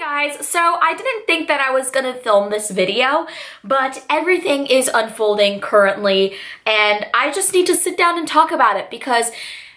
guys, so I didn't think that I was gonna film this video, but everything is unfolding currently and I just need to sit down and talk about it because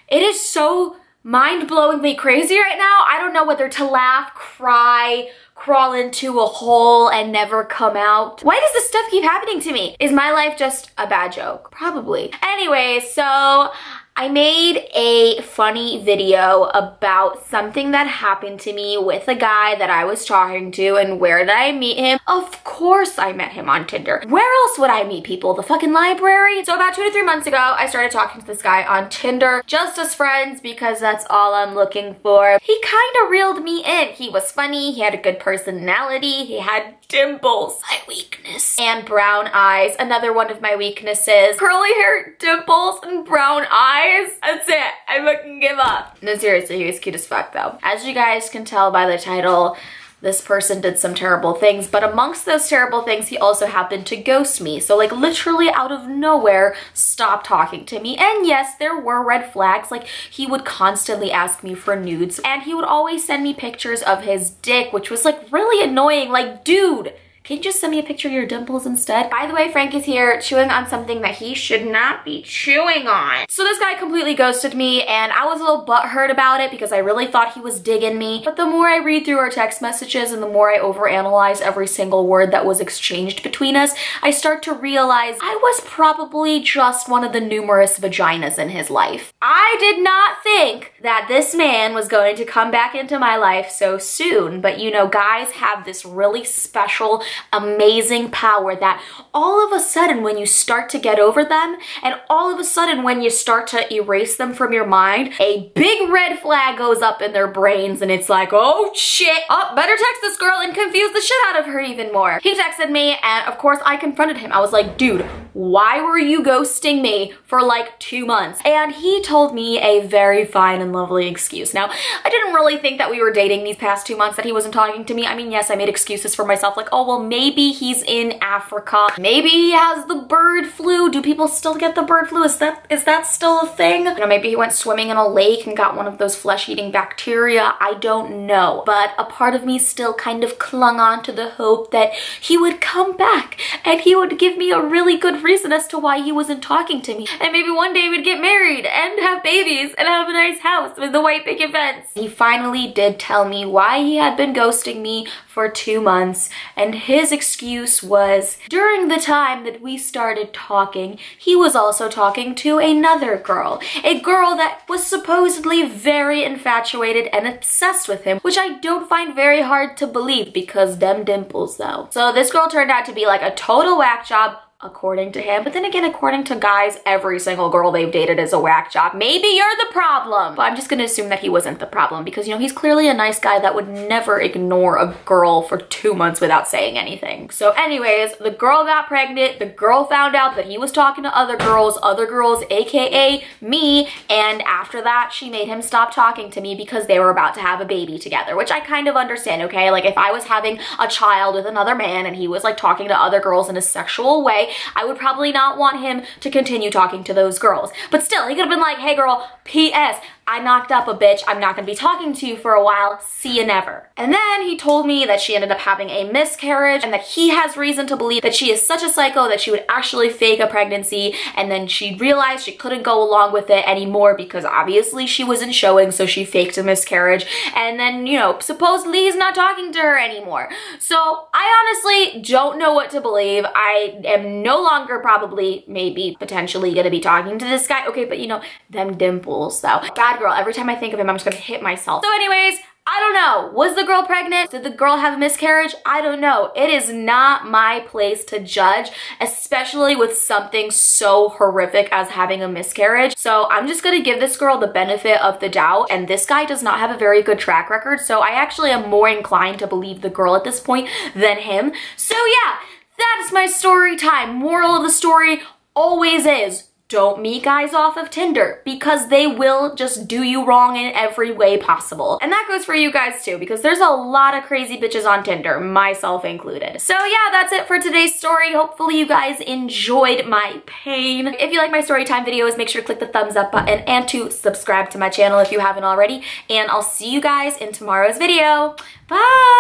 it is so mind-blowingly crazy right now. I don't know whether to laugh, cry, crawl into a hole and never come out. Why does this stuff keep happening to me? Is my life just a bad joke? Probably. Anyway, so I made a funny video about something that happened to me with a guy that I was talking to. And where did I meet him? Of course I met him on Tinder. Where else would I meet people? The fucking library? So about 2 to 3 months ago, I started talking to this guy on Tinder just as friends because that's all I'm looking for. He kind of reeled me in. He was funny, he had a good personality, he had dimples, my weakness, and brown eyes, another one of my weaknesses. Curly hair, dimples, and brown eyes. That's it. I fucking give up. No, seriously, he was cute as fuck though. As you guys can tell by the title, this person did some terrible things, but amongst those terrible things, he also happened to ghost me. So like literally out of nowhere, stopped talking to me. And yes, there were red flags. Like he would constantly ask me for nudes and he would always send me pictures of his dick, which was like really annoying. Like, dude, can you just send me a picture of your dimples instead? By the way, Frank is here chewing on something that he should not be chewing on. So this guy completely ghosted me and I was a little butthurt about it because I really thought he was digging me. But the more I read through our text messages and the more I overanalyze every single word that was exchanged between us, I start to realize I was probably just one of the numerous vaginas in his life. I did not think that this man was going to come back into my life so soon, but you know, guys have this really special, amazing power that all of a sudden when you start to get over them and all of a sudden when you start to erase them from your mind, a big red flag goes up in their brains and it's like, oh shit, oh, better text this girl and confuse the shit out of her even more. He texted me and of course I confronted him. I was like, dude, why were you ghosting me for like 2 months? And he told me a very fine and lovely excuse. Now, I didn't really think that we were dating these past 2 months, that he wasn't talking to me. I mean, yes, I made excuses for myself like, oh, well, maybe he's in Africa. Maybe he has the bird flu. Do people still get the bird flu? Is that still a thing? You know, maybe he went swimming in a lake and got one of those flesh-eating bacteria. I don't know. But a part of me still kind of clung on to the hope that he would come back and he would give me a really good reason as to why he wasn't talking to me. And maybe one day we'd get married and have babies and have a nice house with a white picket fence. He finally did tell me why he had been ghosting me for 2 months, and his excuse was during the time that we started talking, he was also talking to another girl. A girl that was supposedly very infatuated and obsessed with him, which I don't find very hard to believe because them dimples though. So this girl turned out to be like a total whack job, according to him. But then again, according to guys, every single girl they've dated is a whack job. Maybe you're the problem. But I'm just gonna assume that he wasn't the problem because, you know, he's clearly a nice guy that would never ignore a girl for 2 months without saying anything. So anyways, the girl got pregnant. The girl found out that he was talking to other girls, aka me. And after that, she made him stop talking to me because they were about to have a baby together, which I kind of understand, okay? Like if I was having a child with another man and he was like talking to other girls in a sexual way, I would probably not want him to continue talking to those girls. But still, he could have been like, hey girl, P.S. I knocked up a bitch. I'm not gonna be talking to you for a while. See you never. And then he told me that she ended up having a miscarriage and that he has reason to believe that she is such a psycho that she would actually fake a pregnancy, and then she realized she couldn't go along with it anymore because obviously she wasn't showing, so she faked a miscarriage. And then, you know, supposedly he's not talking to her anymore. So I honestly don't know what to believe. I am no longer probably, maybe, potentially gonna be talking to this guy. Okay, but you know, them dimples though. Bad girl. Every time I think of him, I'm just gonna hit myself. So anyways, I don't know. Was the girl pregnant? Did the girl have a miscarriage? I don't know. It is not my place to judge, especially with something so horrific as having a miscarriage. So I'm just gonna give this girl the benefit of the doubt, and this guy does not have a very good track record, so I actually am more inclined to believe the girl at this point than him. So yeah, that is my story time. Moral of the story always is, don't meet guys off of Tinder because they will just do you wrong in every way possible. And that goes for you guys too, because there's a lot of crazy bitches on Tinder, myself included. So yeah, that's it for today's story. Hopefully you guys enjoyed my pain. If you like my story time videos, make sure to click the thumbs up button and to subscribe to my channel if you haven't already. And I'll see you guys in tomorrow's video. Bye!